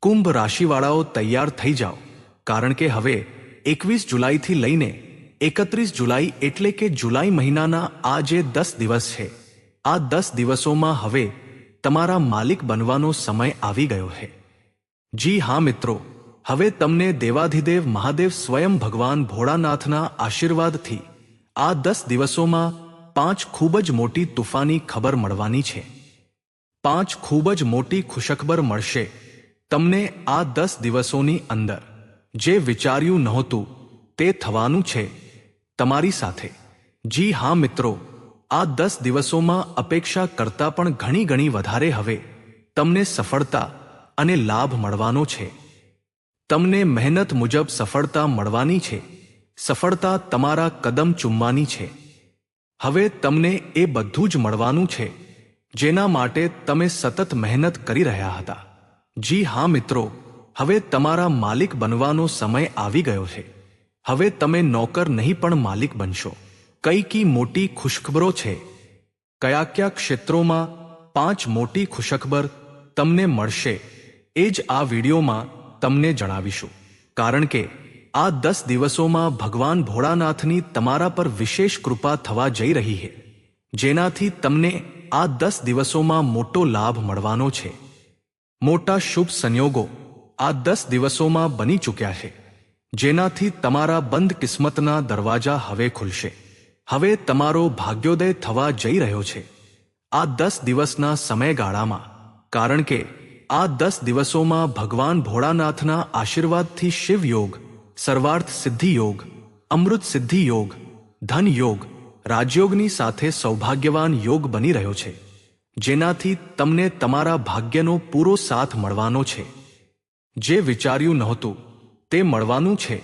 કુંભ રાશિવાળાઓ તૈયાર થઈ જાઓ, કારણ કે હવે 21 જુલાઈથી લઈને 31 જુલાઈ એટલે કે જુલાઈ મહિનાના આ જે 10 દિવસ છે, આ 10 દિવસોમાં હવે તમારા માલિક બનવાનો સમય આવી ગયો છે। જી હા મિત્રો, હવે તમને દેવાધિદેવ મહાદેવ સ્વયં ભગવાન ભોળાનાથના આશીર્વાદથી આ 10 દિવસોમાં 5 ખૂબ જ મોટી તુફાની ખબર મળવાની છે। 5 ખૂબ જ મોટી ખુશખબર મળશે તમને આ 10 દિવસોની અંદર। જે વિચાર્યું નહોતું તે થવાનું છે તમારી સાથે। જી હા મિત્રો, આ 10 દિવસોમાં અપેક્ષા કરતાં પણ ઘણી વધારે હવે તમને સફળતા અને લાભ મળવાનો છે। તમને મહેનત મુજબ સફળતા મળવાની છે। સફળતા તમારા કદમ ચૂમવાની છે। હવે તમને એ બધું જ મળવાનું છે જેના માટે તમે સતત મહેનત કરી રહ્યા હતા। જી હા મિત્રો, હવે તમારા માલિક બનવાનો સમય આવી ગયો છે। હવે તમે નોકર નહીં પણ માલિક બનશો। કઈ મોટી ખુશખબરો છે, કયા ક્ષેત્રોમાં 5 મોટી ખુશખબર તમને મળશે એ જ આ વિડીયોમાં તમને જણાવીશું। કારણ કે આ 10 દિવસોમાં ભગવાન ભોળાનાથની તમારા પર વિશેષ કૃપા થવા જઈ રહી છે, જેનાથી તમને આ 10 દિવસોમાં મોટો લાભ મળવાનો છે। મોટા શુભ સંયોગો આ 10 દિવસોમાં બની ચૂક્યા છે, જેનાથી તમારા બંધ કિસ્મતના દરવાજા હવે ખુલશે। હવે તમારો ભાગ્યોદય થવા જઈ રહ્યો છે આ 10 દિવસના સમયગાળામાં। કારણ કે આ 10 દિવસોમાં ભગવાન ભોળાનાથના આશીર્વાદથી શિવ યોગ, સર્વાર્થ સિદ્ધિ યોગ, અમૃત સિદ્ધિ યોગ, ધન યોગ, રાજયોગની સાથે સૌભાગ્યવાન યોગ બની રહ્યો છે, જેનાથી તમને તમારા ભાગ્યનો પૂરો સાથ મળવાનો છે। જે વિચાર્યું નહોતું તે મળવાનું છે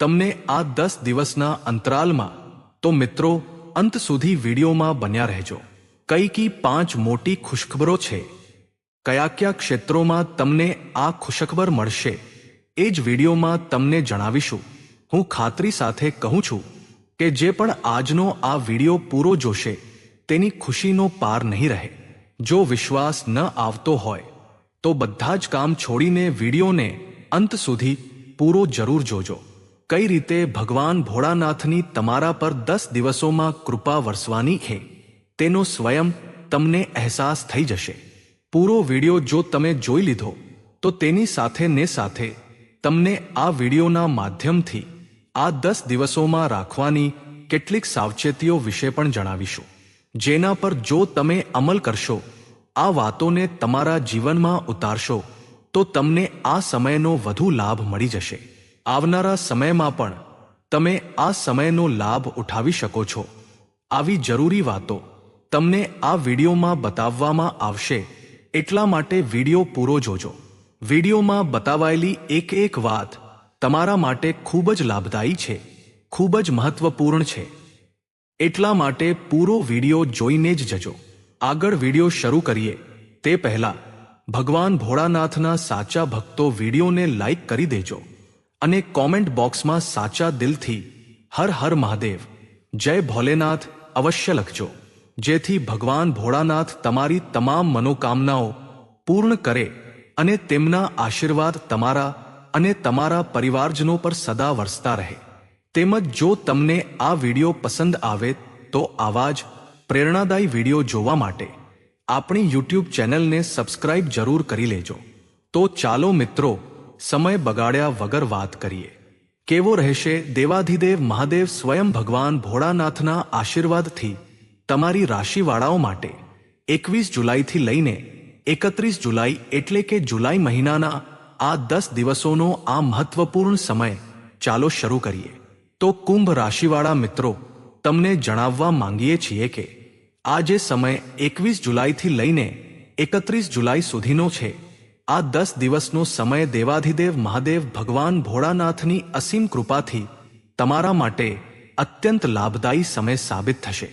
તમને આ 10 દિવસના અંતરાલમાં। તો મિત્રો, અંત સુધી વિડીયોમાં બન્યા રહેજો। કઈ 5 મોટી ખુશખબરો છે, કયા ક્ષેત્રોમાં તમને આ ખુશખબર મળશે એ જ વિડીયોમાં તમને જણાવીશું। હું ખાતરી સાથે કહું છું કે જે પણ આજનો આ વિડીયો પૂરો જોશે તેની ખુશીનો પાર નહીં રહે। જો વિશ્વાસ ન આવતો હોય તો બધા જ કામ છોડીને વિડીયોને અંત સુધી પૂરો જરૂર જોજો। કઈ રીતે ભગવાન ભોળાનાથની તમારા પર 10 દિવસોમાં કૃપા વરસવાની છે તેનો સ્વયં તમને અહેસાસ થઈ જશે। પૂરો વિડીયો જો તમે જોઈ લીધો તો તેની સાથે તમને આ વિડીયોના માધ્યમથી આ 10 દિવસોમાં રાખવાની કેટલીક સાવચેતીઓ વિશે પણ જણાવીશું, જેના પર જો તમે અમલ કરશો, આ વાતોને તમારા જીવનમાં ઉતારશો તો તમને આ સમયનો વધુ લાભ મળી જશે। આવનારા સમયમાં પણ તમે આ સમયનો લાભ ઉઠાવી શકો છો। આવી જરૂરી વાતો તમને આ વિડીયોમાં બતાવવામાં આવશે, એટલા માટે વિડીયો પૂરો જોજો। વિડીયોમાં બતાવાયેલી એક વાત તમારા માટે ખૂબ જ લાભદાયી છે, ખૂબ જ મહત્વપૂર્ણ છે, એટલા માટે પૂરો વિડીયો જોઈને જ જજો। આગળ વિડીયો શરૂ કરીએ તે પહેલા ભગવાન ભોળાનાથના સાચા ભક્તો વિડીયોને લાઈક કરી દેજો અને કોમેન્ટ બોક્સમાં સાચા દિલથી હર હર મહાદેવ, જય ભોલેનાથ અવશ્ય લખજો, જેથી ભગવાન ભોળાનાથ તમારી તમામ મનોકામનાઓ પૂર્ણ કરે અને તેમના આશીર્વાદ તમારા અને તમારા પરિવારજનો પર સદા વરસતા રહે। તેમજ જો તમને આ વિડીયો પસંદ આવે તો આવા જ પ્રેરણાદાયી વિડીયો જોવા માટે આપણી YouTube ચેનલને સબસ્ક્રાઇબ જરૂર કરી લેજો। તો ચાલો મિત્રો, સમય બગાડ્યા વગર વાત કરીએ। કેવો રહેશે દેવાધિદેવ મહાદેવ સ્વયં ભગવાન ભોળાનાથના આશીર્વાદથી તમારી રાશિવાળાઓ માટે 21 જુલાઈથી લઈને 31 જુલાઈ એટલે કે જુલાઈ મહિનાના આ 10 દિવસોનો આ મહત્વપૂર્ણ સમય। ચાલો શરૂ કરીએ। તો કુંભ રાશિવાળા મિત્રો, તમને જણાવવા માંગીએ છીએ કે આ જે સમય 21 જુલાઈથી લઈને 31 જુલાઈ સુધીનો છે, આ 10 દિવસનો સમય દેવાધિદેવ મહાદેવ ભગવાન ભોળાનાથની અસીમ કૃપાથી તમારા માટે અત્યંત લાભદાયી સમય સાબિત થશે।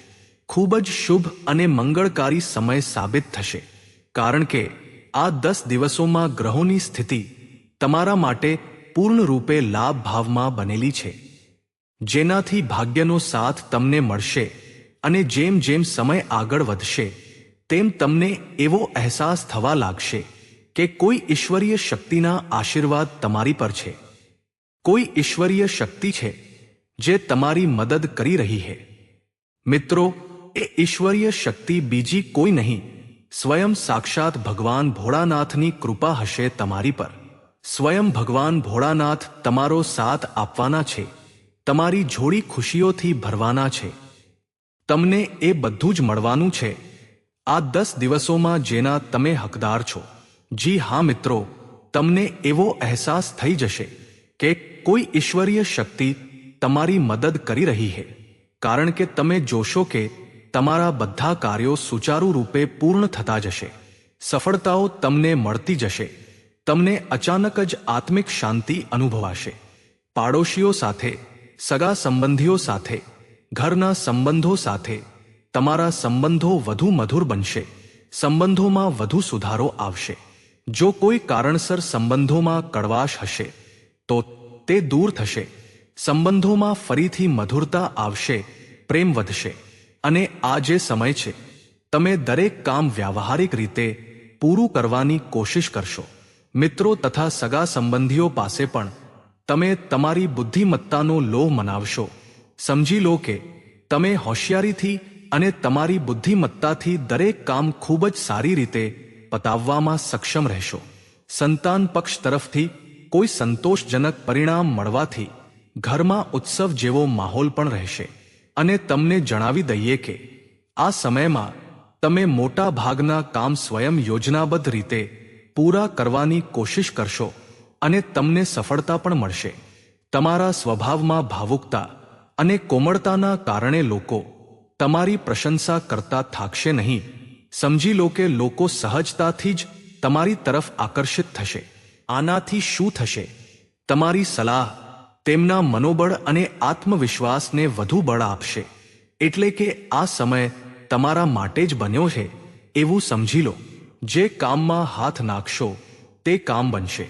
ખૂબ જ શુભ અને મંગળકારી સમય સાબિત થશે, કારણ કે આ 10 દિવસોમાં ગ્રહોની સ્થિતિ તમારા માટે પૂર્ણ રૂપે લાભ ભાવમાં બનેલી છે, જેનાથી ભાગ્યનો સાથ તમને મળશે અને જેમ સમય આગળ વધશે તેમ તમને એવો અહેસાસ થવા લાગશે કે કોઈ ઈશ્વરીય શક્તિના આશીર્વાદ તમારી પર છે. કોઈ ઈશ્વરીય શક્તિ છે જે તમારી મદદ કરી રહી છે. મિત્રો, એ ઈશ્વરીય શક્તિ બીજી કોઈ નહીં, સ્વયં સાક્ષાત ભગવાન ભોળાનાથની કૃપા હશે તમારી પર. સ્વયં ભગવાન ભોળાનાથ તમારો સાથ આપવાના છે, તમારી જોડી ખુશીઓથી ભરવાના છે. તમને એ બધું જ મળવાનું છે આ 10 દિવસોમાં જેના તમે હકદાર છો. જી હા મિત્રો, તમને એવો અહેસાસ થઈ જશે કે કોઈ ઈશ્વરીય શક્તિ તમારી મદદ કરી રહી છે, કારણ કે તમે જોશો કે તમારા બધા કાર્યો સુચારુ રૂપે પૂર્ણ થતા જશે. સફળતાઓ તમને મળતી જશે. તમને અચાનક જ આત્મિક શાંતિ અનુભવાશે. પાડોશીઓ સાથે, સગા સંબંધીઓ સાથે, ઘરના સંબંધો સાથે તમારા સંબંધો વધુ મધુર બનશે. સંબંધોમાં વધુ સુધારો આવશે. જો કોઈ કારણસર સંબંધોમાં કડવાશ હશે તો તે દૂર થશે. સંબંધોમાં ફરીથી મધુરતા આવશે, પ્રેમ વધશે. અને આ જે સમય છે, તમે દરેક કામ વ્યાવહારિક રીતે પૂરું કરવાની કોશિશ કરશો. મિત્રો તથા સગા સંબંધીઓ પાસે પણ તમે તમારી બુદ્ધિમત્તાનો લોહ મનાવશો. સમજી લો કે તમે હોશિયારીથી અને તમારી બુદ્ધિમત્તાથી દરેક કામ ખૂબ જ સારી રીતે પતાવવામાં સક્ષમ રહેશો. સંતાન પક્ષ તરફથી કોઈ સંતોષજનક પરિણામ મળવાથી ઘરમાં ઉત્સવ જેવો માહોલ પણ રહેશે. અને તમને જણાવી દઈએ કે આ સમયમાં તમે મોટા ભાગના કામ સ્વયં યોજનાબદ્ધ રીતે પૂરા કરવાની કોશિશ કરશો અને તમને સફળતા પણ મળશે. તમારા સ્વભાવમાં ભાવુકતા અને કોમળતાના કારણે લોકો તમારી પ્રશંસા કરતા થાકશે નહીં. સમજી લો કે લોકો સહજતાથી જ તમારી તરફ આકર્ષિત થશે. આનાથી શું થશે? તમારી સલાહ તેમના મનોબળ અને આત્મવિશ્વાસને વધુ બળ આપશે. એટલે કે આ સમય તમારા માટે જ બન્યો છે એવું સમજી લો. જે કામમાં હાથ નાખશો તે કામ બનશે.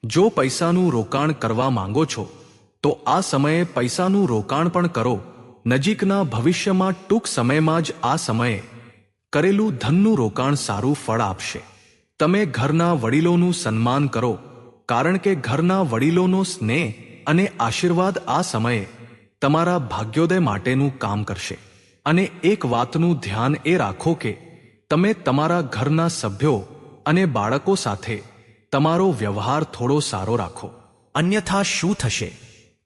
જો પૈસાનું રોકાણ કરવા માંગો છો તો આ સમયે પૈસાનું રોકાણ પણ કરો. નજીકના ભવિષ્યમાં ટૂંક સમયમાં જ આ સમયે કરેલું ધનનું રોકાણ સારું ફળ આપશે. તમે ઘરના વડીલોનું સન્માન કરો, કારણ કે ઘરના વડીલોનો સ્નેહ અને આશીર્વાદ આ સમયે તમારા ભાગ્યોદય માટેનું કામ કરશે. અને એક વાતનું ધ્યાન એ રાખો કે તમે તમારા ઘરના સભ્યો અને બાળકો સાથે તમારો વ્યવહાર થોડો સારો રાખો. અન્યથા શું થશે?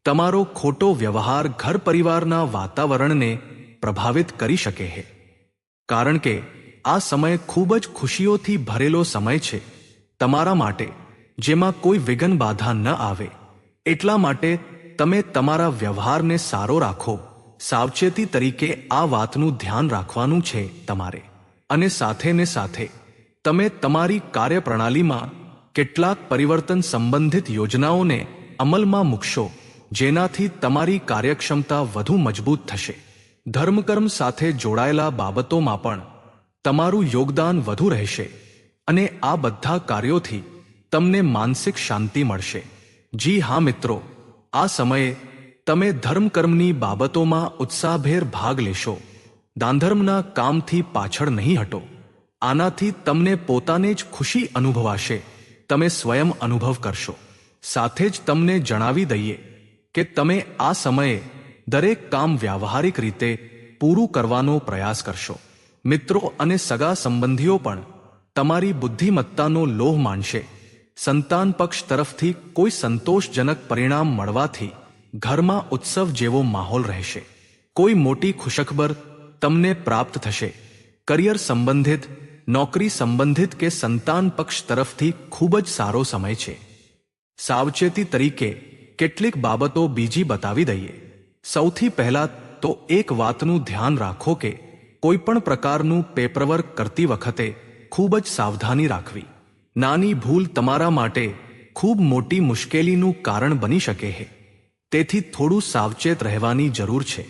તમારો ખોટો વ્યવહાર ઘર પરિવારના વાતાવરણને પ્રભાવિત કરી શકે છે. કારણ કે આ સમય ખૂબ જ ખુશીઓથી ભરેલો સમય છે તમારા માટે, જેમાં કોઈ વિઘ્ન બાધા ન આવે. એટલા માટે તમે તમારા વ્યવહારને સારો રાખો. સાવચેતી તરીકે આ વાતનું ધ્યાન રાખવાનું છે તમારે. અને સાથે ને સાથે તમે તમારી કાર્યપ્રણાલીમાં કેટલાક પરિવર્તન સંબંધિત યોજનાઓને અમલમાં મૂકશો, જેનાથી તમારી કાર્યક્ષમતા વધુ મજબૂત થશે. ધર્મકર્મ સાથે જોડાયેલા બાબતોમાં પણ તમારું યોગદાન વધુ રહેશે. અને આ બધા કાર્યોથી તમને માનસિક શાંતિ મળશે. જી હા મિત્રો, આ સમયે તમે ધર્મકર્મની બાબતોમાં ઉત્સાહભેર ભાગ લેશો. દાનધર્મના કામથી પાછળ નહીં હટો. આનાથી તમને પોતાને જ ખુશી અનુભવાશે. તમે સ્વયં અનુભવ કરશો. સાથે જ તમને જણાવી દઈએ કે તમે આ સમયે દરેક કામ વ્યાવહારિક રીતે પૂરું કરવાનો પ્રયાસ કરશો. મિત્રો અને સગા સંબંધીઓ પણ તમારી બુદ્ધિમત્તાનો લોહ માનશે. સંતાન પક્ષ તરફથી કોઈ સંતોષજનક પરિણામ મળવાથી ઘરમાં ઉત્સવ જેવો માહોલ રહેશે. કોઈ મોટી ખુશખબર તમને પ્રાપ્ત થશે. કરિયર સંબંધિત, નોકરી સંબંધિત કે સંતાન પક્ષ તરફથી ખૂબ જ સારો સમય છે. સાવચેતી તરીકે કેટલીક બાબતો બીજી બતાવી દઈએ. સૌથી પહેલા તો એક વાતનું ધ્યાન રાખો કે કોઈ પણ પ્રકારનું પેપરવર્ક કરતી વખતે ખૂબ જ સાવધાની રાખવી. નાની ભૂલ તમારા માટે ખૂબ મોટી મુશ્કેલીનું કારણ બની શકે છે. તેથી થોડું સાવચેત રહેવાની જરૂર છે.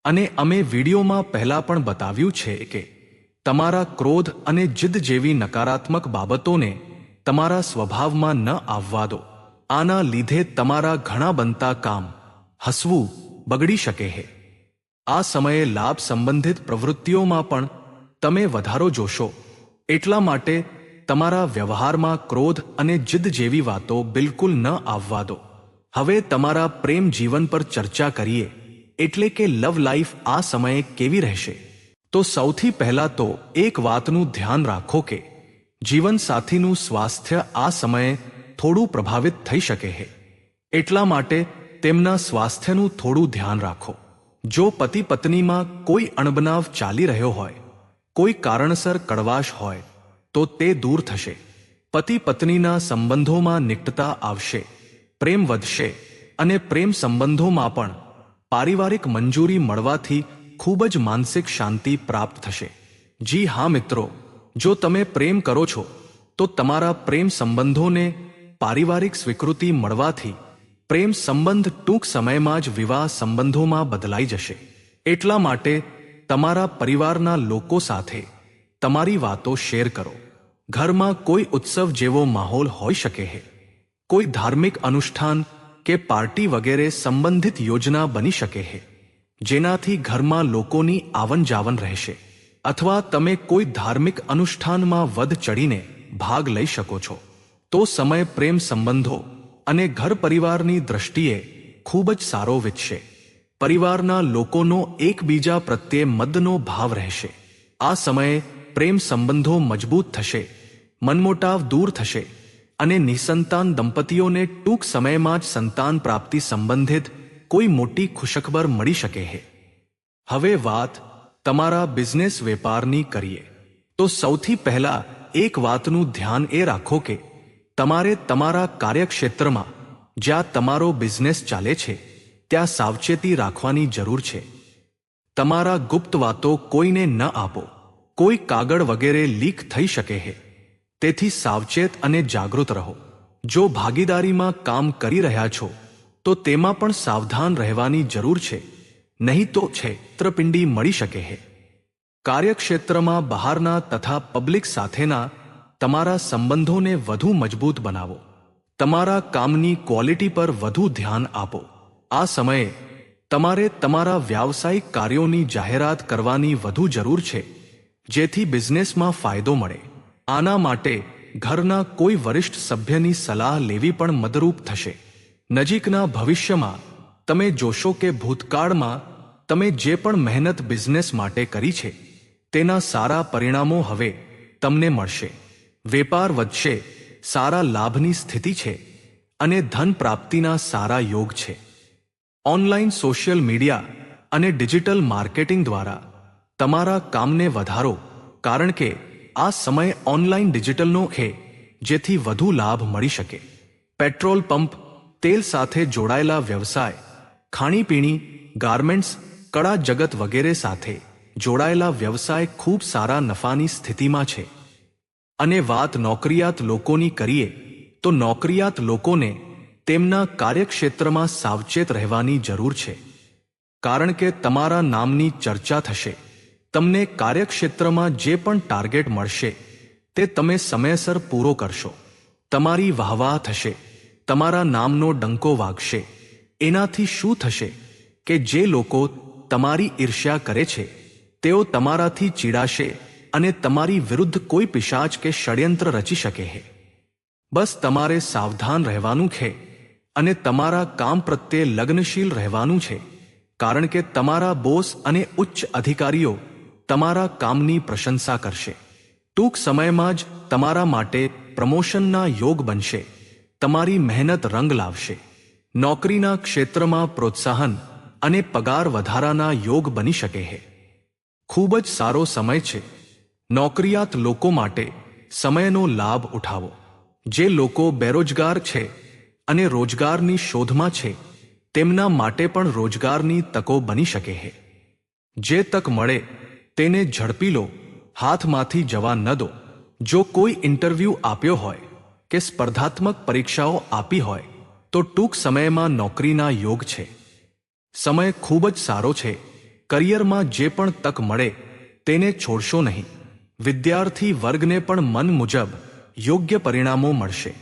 અને અમે વિડીયોમાં પહેલા પણ બતાવ્યું છે કે તમારા ક્રોધ અને જિદ્દ જેવી નકારાત્મક બાબતોને તમારા સ્વભાવમાં ન આવવા દો. આના લીધે તમારા ઘણા બનતા કામ, હસવું, બગડી શકે છે. આ સમયે લાભ સંબંધિત પ્રવૃત્તિઓમાં પણ તમે વધારો જોશો. એટલા માટે તમારા વ્યવહારમાં ક્રોધ અને જિદ જેવી વાતો બિલકુલ ન આવવા દો. હવે તમારા પ્રેમ જીવન પર ચર્ચા કરીએ, એટલે કે લવ લાઈફ આ સમયે કેવી રહેશે. તો સૌથી પહેલા તો એક વાતનું ધ્યાન રાખો કે જીવનસાથીનું સ્વાસ્થ્ય આ સમયે થોડું પ્રભાવિત થઈ શકે છે. એટલા માટે તેમના સ્વાસ્થ્યનું થોડું ધ્યાન રાખો. જો પતિ પત્નીમાં કોઈ અણબનાવ ચાલી રહ્યો હોય, કોઈ કારણસર કડવાશ હોય, તો તે દૂર થશે. પતિ પત્નીના સંબંધોમાં નિકટતા આવશે, પ્રેમ વધશે અને પ્રેમ સંબંધોમાં પણ પારિવારિક મંજૂરી મળવાથી ખૂબ જ માનસિક શાંતિ પ્રાપ્ત થશે. જી હા મિત્રો, જો તમે પ્રેમ કરો છો તો તમારા પ્રેમ સંબંધોને પારિવારિક સ્વીકૃતિ મળવાથી પ્રેમ સંબંધ ટૂંક સમયમાં જ વિવાહ સંબંધોમાં બદલાઈ જશે. એટલા માટે તમારા પરિવારના લોકો સાથે તમારી વાતો શેર કરો. ઘરમાં કોઈ ઉત્સવ જેવો માહોલ હોઈ શકે છે. કોઈ ધાર્મિક અનુષ્ઠાન કે પાર્ટી વગેરે સંબંધિત યોજના બની શકે છે, જેનાથી ઘરમાં લોકોની આવન જાવન રહેશે. અથવા તમે કોઈ ધાર્મિક અનુષ્ઠાનમાં વધ ચડીને ભાગ લઈ શકો છો. તો સમય પ્રેમ સંબંધો અને ઘર પરિવારની દ્રષ્ટિએ ખૂબ જ સારો વીતશે. પરિવારના લોકોનો એકબીજા પ્રત્યે મદનો ભાવ રહેશે. આ સમયે પ્રેમ સંબંધો મજબૂત થશે, મનમોટાવ દૂર થશે અને નિસંતાન દંપતીઓને ટૂંક સમયમાં જ સંતાન પ્રાપ્તિ સંબંધિત કોઈ મોટી ખુશખબર મળી શકે છે. હવે વાત તમારા બિઝનેસ વેપારની કરીએ તો સૌથી પહેલા એક વાતનું ધ્યાન એ રાખો કે તમારે તમારા કાર્યક્ષેત્રમાં જ્યાં તમારો બિઝનેસ ચાલે છે ત્યાં સાવચેતી રાખવાની જરૂર છે. તમારા ગુપ્ત વાતો કોઈને ન આપો. કોઈ કાગળ વગેરે લીક થઈ શકે છે, તેથી સાવચેત અને જાગૃત રહો. જો ભાગીદારીમાં કામ કરી રહ્યા છો તો તેમાં પણ સાવધાન રહેવાની જરૂર છે, નહીં તો છેતરપિંડી મળી શકે છે. કાર્યક્ષેત્રમાં બહારના તથા પબ્લિક સાથેના તમારા સંબંધોને વધુ મજબૂત બનાવો. તમારા કામની ક્વોલિટી પર વધુ ધ્યાન આપો. આ સમયે તમારે તમારા વ્યાવસાયિક કાર્યોની જાહેરાત કરવાની વધુ જરૂર છે, જેથી બિઝનેસમાં ફાયદો મળે. આના માટે ઘરના કોઈ વરિષ્ઠ સભ્યની સલાહ લેવી પણ મદદરૂપ થશે. નજીકના ભવિષ્યમાં તમે જોશો કે ભૂતકાળમાં તમે જે પણ મહેનત બિઝનેસ માટે કરી છે તેના સારા પરિણામો હવે તમને મળશે. વેપાર વધશે, સારા લાભની સ્થિતિ છે અને ધન પ્રાપ્તિના સારા યોગ છે. ઓનલાઈન સોશિયલ મીડિયા અને ડિજિટલ માર્કેટિંગ દ્વારા તમારા કામને વધારો, કારણ કે આ સમય ઓનલાઈન ડિજિટલનો છે, જેથી વધુ લાભ મળી શકે. પેટ્રોલ પંપ, તેલ સાથે જોડાયેલા વ્યવસાય, ખાણીપીણી, ગાર્મેન્ટ્સ, કળા જગત વગેરે સાથે જોડાયેલા વ્યવસાય ખૂબ સારા નફાની સ્થિતિમાં છે. અને વાત નોકરિયાત લોકોની કરીએ તો નોકરિયાત લોકોને તેમના કાર્યક્ષેત્રમાં સાવચેત રહેવાની જરૂર છે, કારણ કે તમારા નામની ચર્ચા થશે. તમને કાર્યક્ષેત્રમાં જે પણ ટાર્ગેટ મળશે તે તમે સમયસર પૂરો કરશો. તમારી વાહવાહ થશે, તમારા નામનો ડંકો વાગશે. એનાથી શું થશે કે જે લોકો તમારી ઈર્ષ્યા કરે છે તેઓ તમારાથી ચીડાશે અને તમારી વિરુદ્ધ કોઈ પિશાચ કે ષડયંત્ર રચી શકે છે. બસ તમારે સાવધાન રહેવાનું છે અને તમારા કામ પ્રત્યે લગ્નશીલ રહેવાનું છે, કારણ કે તમારા બોસ અને ઉચ્ચ અધિકારીઓ તમારા કામની પ્રશંસા કરશે. ટૂંક સમયમાં જ તમારા માટે પ્રમોશનના યોગ બનશે. તમારી મહેનત રંગ લાવશે. નોકરીના ક્ષેત્રમાં પ્રોત્સાહન અને પગાર વધારાના યોગ બની શકે છે. ખૂબ જ સારો સમય છે. નોકરિયાત લોકો માટે સમયનો લાભ ઉઠાવો. જે લોકો બેરોજગાર છે અને રોજગારની શોધમાં છે તેમના માટે પણ રોજગારની તકો બની શકે છે. જે તક મળે તેને ઝડપી લો, હાથમાંથી જવા ન દો. જો કોઈ ઇન્ટરવ્યૂ આપ્યો હોય કે સ્પર્ધાત્મક પરીક્ષાઓ આપી હોય તો ટૂંક સમયમાં નોકરીના યોગ છે. સમય ખૂબ જ સારો છે. કરિયરમાં જે પણ તક મળે તેને છોડશો નહીં. વિદ્યાર્થી વર્ગને પણ મન મુજબ યોગ્ય પરિણામો મળશે.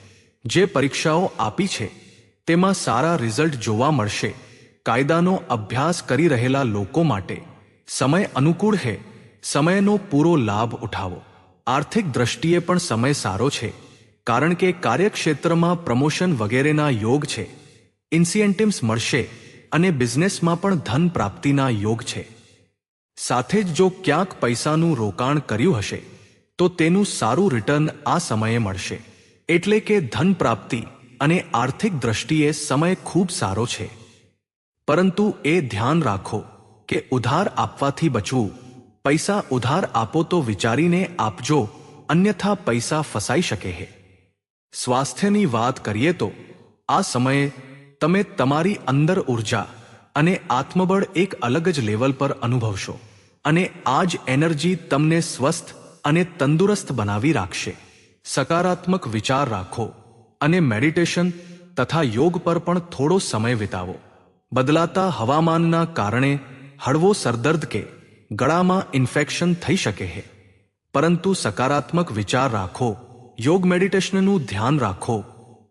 જે પરીક્ષાઓ આપી છે તેમાં સારા રિઝલ્ટ જોવા મળશે. કાયદાનો અભ્યાસ કરી રહેલા લોકો માટે સમય અનુકૂળ છે. સમયનો પૂરો લાભ ઉઠાવો. આર્થિક દ્રષ્ટિએ પણ સમય સારો છે, કારણ કે કાર્યક્ષેત્રમાં પ્રમોશન વગેરેના યોગ છે, ઇન્સેન્ટિવ્સ મળશે અને બિઝનેસમાં પણ ધન પ્રાપ્તિના યોગ છે. સાથે જ જો ક્યાંક પૈસાનું રોકાણ કર્યું હશે તો તેનું સારું રિટર્ન આ સમયે મળશે. એટલે કે ધન પ્રાપ્તિ અને આર્થિક દ્રષ્ટિએ સમય ખૂબ સારો છે. પરંતુ એ ધ્યાન રાખો કે ઉધાર આપવાથી બચવું. પૈસા ઉધાર આપો તો વિચારીને આપજો, અન્યથા પૈસા ફસાઈ શકે છે. સ્વાસ્થ્યની વાત કરીએ તો આ સમયે તમે તમારી અંદર ઉર્જા અને આત્મબળ એક અલગ જ લેવલ પર અનુભવશો અને આ જ એનર્જી તમને સ્વસ્થ અને તંદુરસ્ત બનાવી રાખશે. સકારાત્મક વિચાર રાખો અને મેડિટેશન તથા યોગ પર પણ થોડો સમય વિતાવો. બદલાતા હવામાનના કારણે હળવો સરદર્દ કે ગળામાં ઇન્ફેક્શન થઈ શકે છે, પરંતુ સકારાત્મક વિચાર રાખો, યોગ મેડિટેશનનું ધ્યાન રાખો,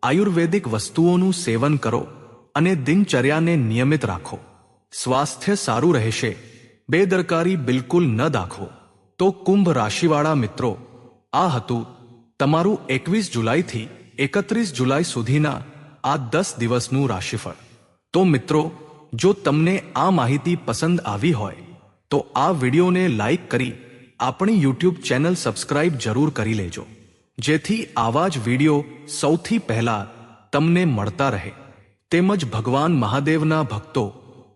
આયુર્વેદિક વસ્તુઓનું સેવન કરો અને દિનચર્યાને નિયમિત રાખો. સ્વાસ્થ્ય સારું રહેશે. બેદરકારી બિલકુલ ન દાખવો. તો કુંભ રાશિવાળા મિત્રો, આ હતું તમારું 21 જુલાઈથી 31 જુલાઈ સુધીના આ 10 દિવસનું રાશિફળ. તો મિત્રો, જો તમને આ માહિતી પસંદ આવી હોય તો આ વિડીયોને લાઈક કરી આપણી યુટ્યુબ ચેનલ સબસ્ક્રાઇબ જરૂર કરી લેજો, જેથી આવા જ વિડીયો સૌથી પહેલા તમને મળતા રહે. તેમજ ભગવાન મહાદેવના ભક્તો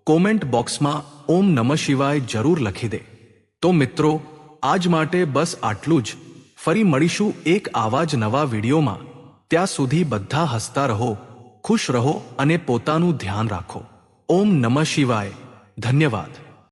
કોમેન્ટ બોક્સમાં ઓમ નમઃ શિવાય જરૂર લખી દે. તો મિત્રો, આજ માટે બસ આટલું જ. ફરી મળીશું એક આવા જ નવા વિડીયોમાં. ત્યાં સુધી બધા હસતા રહો, ખુશ રહો અને પોતાનું ધ્યાન રાખો. ઓમ નમઃ શિવાય. ધન્યવાદ.